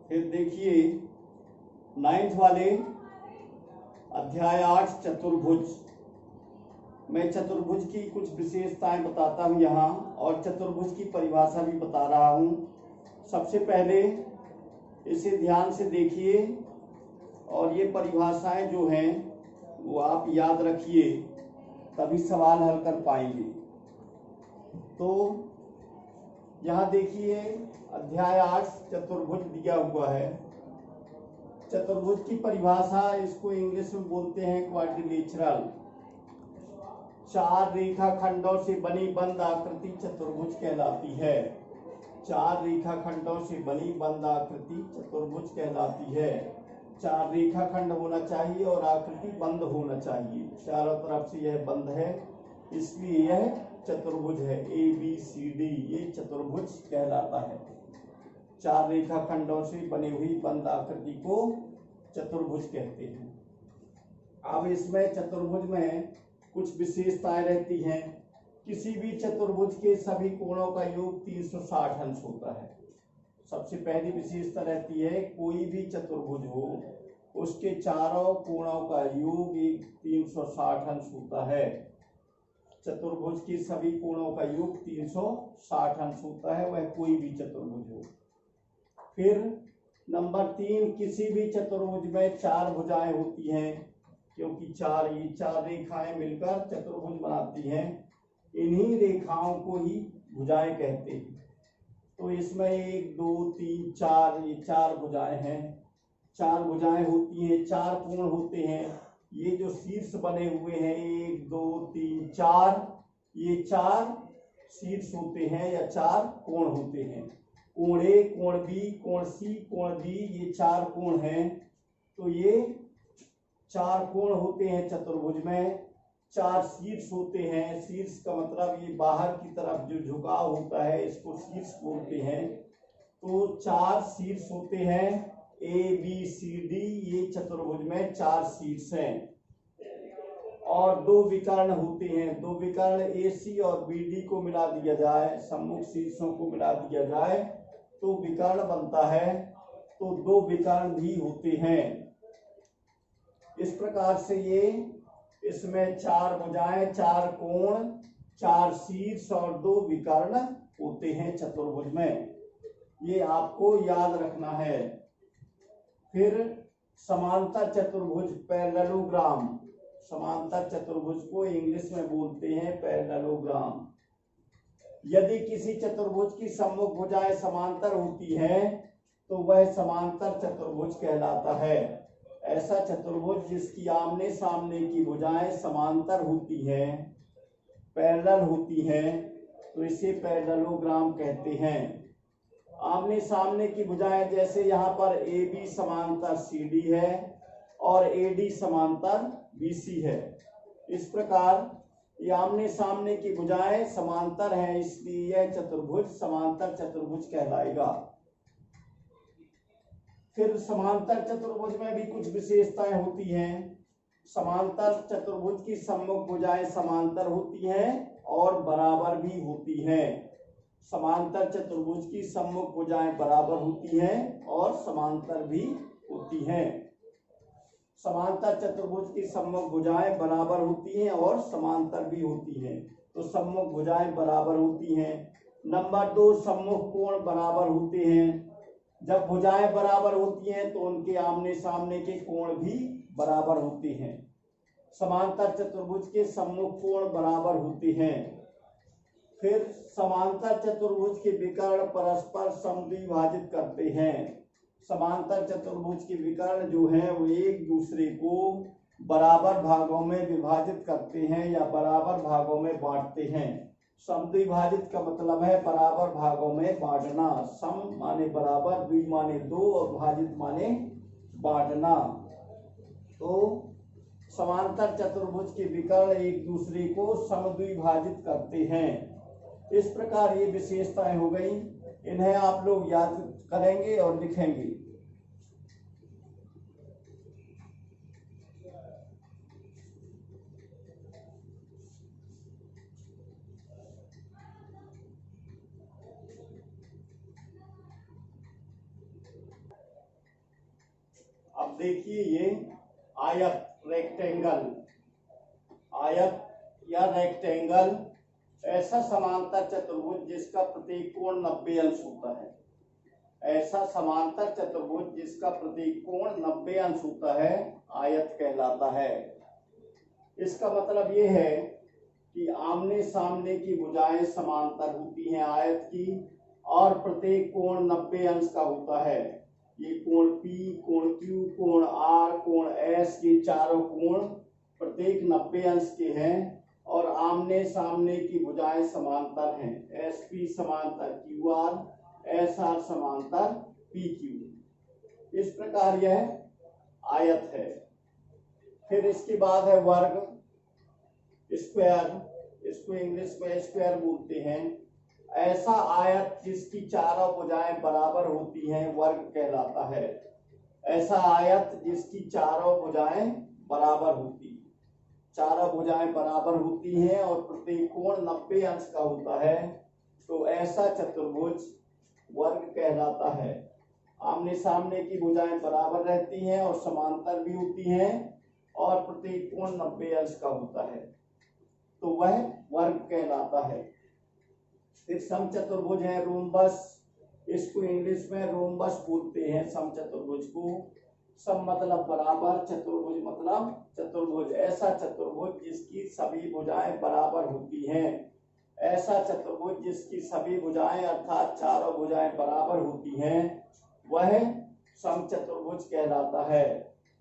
फिर देखिए 9th वाले अध्याय 8 चतुर्भुज। मैं चतुर्भुज की कुछ विशेषताएं बताता हूं यहाँ और चतुर्भुज की परिभाषा भी बता रहा हूं। सबसे पहले इसे ध्यान से देखिए और ये परिभाषाएं जो हैं वो आप याद रखिए, तभी सवाल हल कर पाएंगे। तो यहाँ देखिए अध्याय 8 चतुर्भुज दिया हुआ है। चतुर्भुज की परिभाषा, इसको इंग्लिश में बोलते हैं क्वाड्रिलेटरल। 4 रेखाखंडों से बनी बंद आकृति चतुर्भुज कहलाती है। 4 रेखाखंडों से बनी बंद आकृति चतुर्भुज कहलाती है। 4 रेखाखंड होना चाहिए और आकृति बंद होना चाहिए। चारों तरफ से यह बंद है, इसलिए यह चतुर्भुज है। ABCD ये चतुर्भुज कहलाता है। 4 रेखाखंडों से बनी हुई बंद आकृति को चतुर्भुज कहते हैं। अब इसमें चतुर्भुज में कुछ विशेषताएं रहती हैं। किसी भी चतुर्भुज के सभी कोणों का योग 360 अंश होता है। सबसे पहली विशेषता रहती है, कोई भी चतुर्भुज हो उसके चारों कोणों का योग 360 अंश होता है। चतुर्भुज के सभी कोणों का योग 360 अंश होता है, वह कोई भी चतुर्भुज हो। फिर नंबर 3, किसी भी चतुर्भुज में 4 भुजाएं होती हैं, क्योंकि ये 4 रेखाएं मिलकर चतुर्भुज बनाती हैं। इन्हीं रेखाओं को ही भुजाएं कहते हैं। तो इसमें 1 2 3 4 ये 4 भुजाएं हैं। 4 भुजाएं होती हैं, 4 कोण होते हैं। ये जो शीर्ष बने हुए हैं 1 2 3 4, ये 4 शीर्ष होते हैं या 4 कोण होते हैं। कोण A, कोण B, कोण C, कोण D, ये 4 कोण हैं। तो ये 4 कोण होते हैं चतुर्भुज में। 4 शीर्ष होते हैं। शीर्ष का मतलब ये बाहर की तरफ जो झुकाव होता है इसको शीर्ष बोलते हैं। तो 4 शीर्ष होते हैं। ABCD ये चतुर्भुज में 4 शीर्ष हैं और 2 विकर्ण होते हैं। 2 विकर्ण AC और BD को मिला दिया जाए, सम्मुख शीर्षों को मिला दिया जाए तो विकर्ण बनता है। तो 2 विकर्ण भी होते हैं। इस प्रकार से ये इसमें 4 भुजाएं, 4 कोण, 4 शीर्ष और 2 विकर्ण होते हैं चतुर्भुज में। ये आपको याद रखना है। फिर समांतर चतुर्भुज, पैरेललोग्राम। समांतर चतुर्भुज को इंग्लिश में बोलते हैं पैरेललोग्राम। यदि किसी चतुर्भुज की सम्मुख भुजाएं समांतर होती हैं तो वह समांतर चतुर्भुज कहलाता है। ऐसा चतुर्भुज जिसकी आमने सामने की भुजाएं समांतर होती हैं, पैरेलल होती हैं, तो इसे पैरेललोग्राम कहते हैं। आमने सामने की भुजाएं, जैसे यहाँ पर AB समांतर CD है और AD समांतर BC है। इस प्रकार ये आमने सामने की भुजाएं समांतर हैं, इसलिए यह चतुर्भुज समांतर चतुर्भुज कहलाएगा। फिर समांतर चतुर्भुज में भी कुछ विशेषताएं होती हैं। समांतर चतुर्भुज की सम्मुख भुजाएं समांतर होती हैं और बराबर भी होती हैं। समांतर चतुर्भुज की सम्मुख भुजाएं बराबर होती हैं और समांतर भी होती हैं। समांतर चतुर्भुज की सम्मुख भुजाएं बराबर होती हैं और समांतर भी होती हैं। तो सम्मुख भुजाएं बराबर होती हैं। नंबर 2, सम्मुख कोण बराबर होते हैं। जब भुजाएं बराबर होती हैं तो उनके आमने सामने के कोण भी बराबर होते हैं। समांतर चतुर्भुज के सम्मुख कोण बराबर होते हैं। फिर समांतर चतुर्भुज के विकर्ण परस्पर समद्विभाजित करते हैं। समांतर चतुर्भुज के विकर्ण जो हैं वो एक दूसरे को बराबर भागों में विभाजित करते हैं या बराबर भागों में बांटते हैं। समद्विभाजित का मतलब है बराबर भागों में बांटना। सम माने बराबर, द्वि माने 2 और भाजित माने बांटना। तो समांतर चतुर्भुज के विकर्ण एक दूसरे को समद्विभाजित करते हैं। इस प्रकार ये विशेषताएं हो गई। इन्हें आप लोग याद करेंगे और लिखेंगे। अब देखिए ये आयत, रेक्टेंगल, आयत या रेक्टेंगल ऐसा समांतर चतुर्भुज जिसका प्रत्येक कोण 90 अंश होता है। ऐसा समांतर चतुर्भुज जिसका प्रत्येक कोण 90 अंश होता है आयत कहलाता है। इसका मतलब ये है कि आमने सामने की भुजाएं समांतर होती हैं आयत की, और प्रत्येक कोण 90 अंश का होता है। ये कोण P, कोण Q, कोण R, कोण S, ये चारों कोण प्रत्येक 90 अंश के हैं और आमने सामने की भुजाएं समांतर हैं। SP समांतर QR, SR समांतर PQ। इस प्रकार यह आयत है। फिर इसके बाद है वर्ग, स्क्वायर, इसको इंग्लिश में स्क्वायर बोलते हैं। ऐसा आयत जिसकी चारों भुजाएं बराबर होती हैं वर्ग कहलाता है। ऐसा आयत जिसकी चारों भुजाएं बराबर होती, चारों भुजाएं बराबर होती हैं और प्रत्येक कोण 90 अंश का होता है, तो ऐसा चतुर्भुज वर्ग कहलाता है। आमने सामने की भुजाएं बराबर रहती हैं और समांतर भी होती हैं और प्रत्येक कोण 90 अंश का होता है, तो वह वर्ग कहलाता है। फिर समचतुर्भुज है रोम्बस, इसको इंग्लिश में रोम्बस बोलते हैं समचतुर्भुज को। सम मतलब बराबर, चतुर्भुज मतलब चतुर्भुज, ऐसा चतुर्भुज जिसकी सभी भुजाएं बराबर होती हैं। ऐसा चतुर्भुज जिसकी सभी भुजाएं अर्थात चारों भुजाएं बराबर होती हैं वह समचतुर्भुज कहलाता है।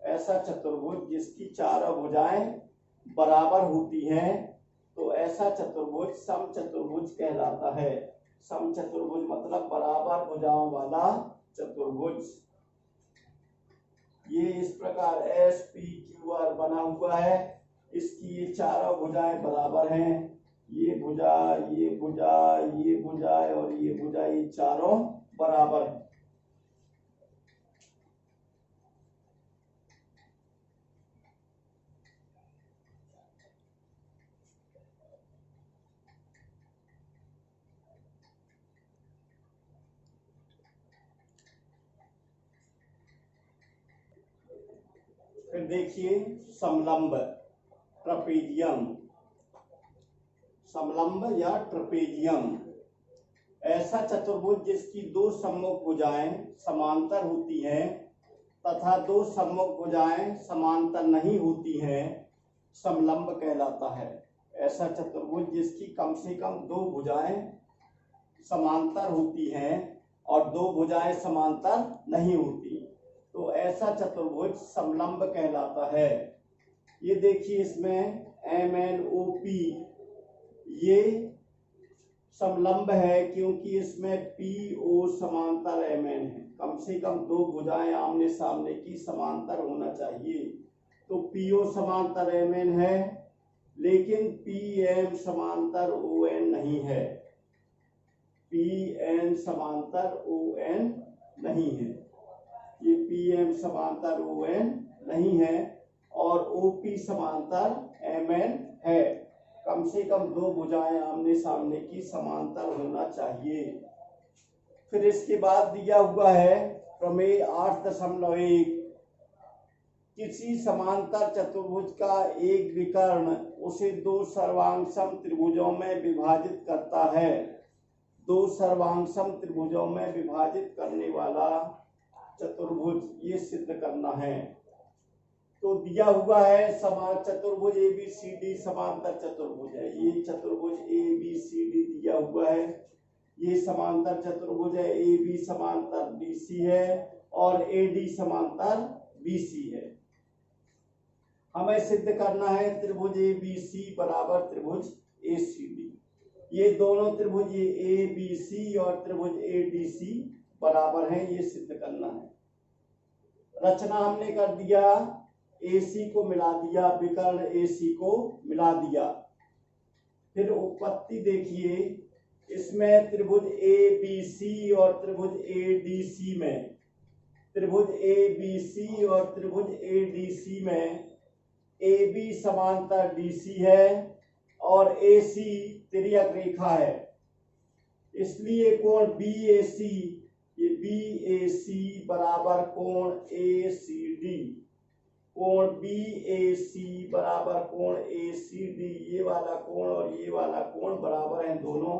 ऐसा चतुर्भुज जिसकी चारों भुजाएं बराबर होती हैं तो ऐसा चतुर्भुज समचतुर्भुज कहलाता है। समचतुर्भुज मतलब बराबर भुजाओं वाला चतुर्भुज। ये इस प्रकार SPQR बना हुआ है। इसकी ये चारों भुजाएं बराबर हैं। ये भुजा, ये भुजा, ये भुजा और ये भुजा, ये चारों बराबर हैं। फिर देखिए समलंब, ट्रपेजियम, समलंब या ट्रपेजियम ऐसा चतुर्भुज जिसकी दो सम्मुख भुजाएं समांतर होती हैं तथा दो सम्मुख भुजाएं समांतर नहीं होती हैं समलंब कहलाता है। ऐसा चतुर्भुज जिसकी कम से कम दो भुजाएं समांतर होती हैं और दो भुजाएं समांतर नहीं होती, तो ऐसा चतुर्भुज समलंब कहलाता है। ये देखिए इसमें MNOP ये समलंब है क्योंकि इसमें PO समांतर MN है। कम से कम दो भुजाएं आमने सामने की समांतर होना चाहिए, तो PO समांतर MN है लेकिन PM समांतर ON नहीं है। PN समांतर ON नहीं है, ये PM समांतर ON नहीं है और OP समांतर MN है। कम से कम दो भुजाएं आमने सामने की समांतर होना चाहिए। फिर इसके बाद दिया हुआ है प्रमेय 8.1, किसी समांतर चतुर्भुज का एक विकर्ण उसे दो सर्वांगसम त्रिभुजों में विभाजित करता है। दो सर्वांगसम त्रिभुजों में विभाजित करने वाला चतुर्भुज ये सिद्ध करना है। तो दिया हुआ है समान चतुर्भुज ABCD समांतर चतुर्भुज है। ये चतुर्भुज ABCD दिया हुआ है। ये समांतर चतुर्भुज है, AB समांतर BC है और AD समांतर BC है। हमें सिद्ध करना है त्रिभुज ABC बराबर त्रिभुज ACD। ये दोनों त्रिभुज ABC और त्रिभुज ADC बराबर हैं, ये सिद्ध करना है। रचना हमने कर दिया, AC को मिला दिया, विकर्ण AC को मिला दिया। फिर उत्पत्ति देखिए, इसमें त्रिभुज ABC और त्रिभुज ADC में, त्रिभुज ABC और त्रिभुज ADC में AB समांतर DC है और AC तिर्यक रेखा है, इसलिए कोण BAC, ये BAC बराबर कोण ACD, कोण BAC बराबर कोण ACD, ये वाला कोण और ये वाला कोण बराबर हैं दोनों,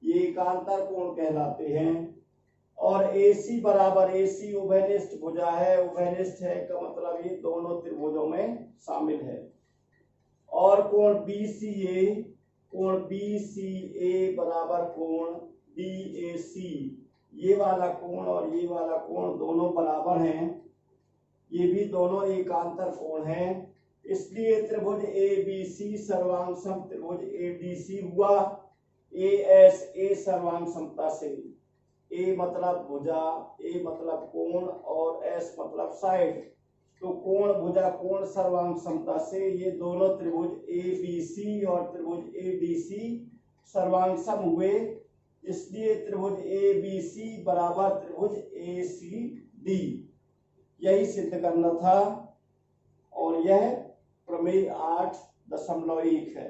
ये एकांतर कोण कहलाते हैं। और AC बराबर AC उभयनिष्ठ भुजा है, उभयनिष्ठ है का मतलब ये दोनों त्रिभुजों में शामिल है। और कोण BCA, कोण BCA बराबर कोण BAC, ये वाला कोण और ये वाला कोण दोनों बराबर हैं, ये भी दोनों एकांतर कोण हैं, इसलिए त्रिभुज ABC सर्वांग सम त्रिभुज ADC हुआ। ASA सर्वांग समता से, A मतलब भुजा, A मतलब कोण और S मतलब साइड, तो कोण भुजा कोण सर्वांग समता से ये दोनों त्रिभुज ABC और त्रिभुज ADC सर्वांग सम हुए, इसलिए त्रिभुज ABC बराबर त्रिभुज ACD, यही सिद्ध करना था। और यह प्रमेय 8.1 है।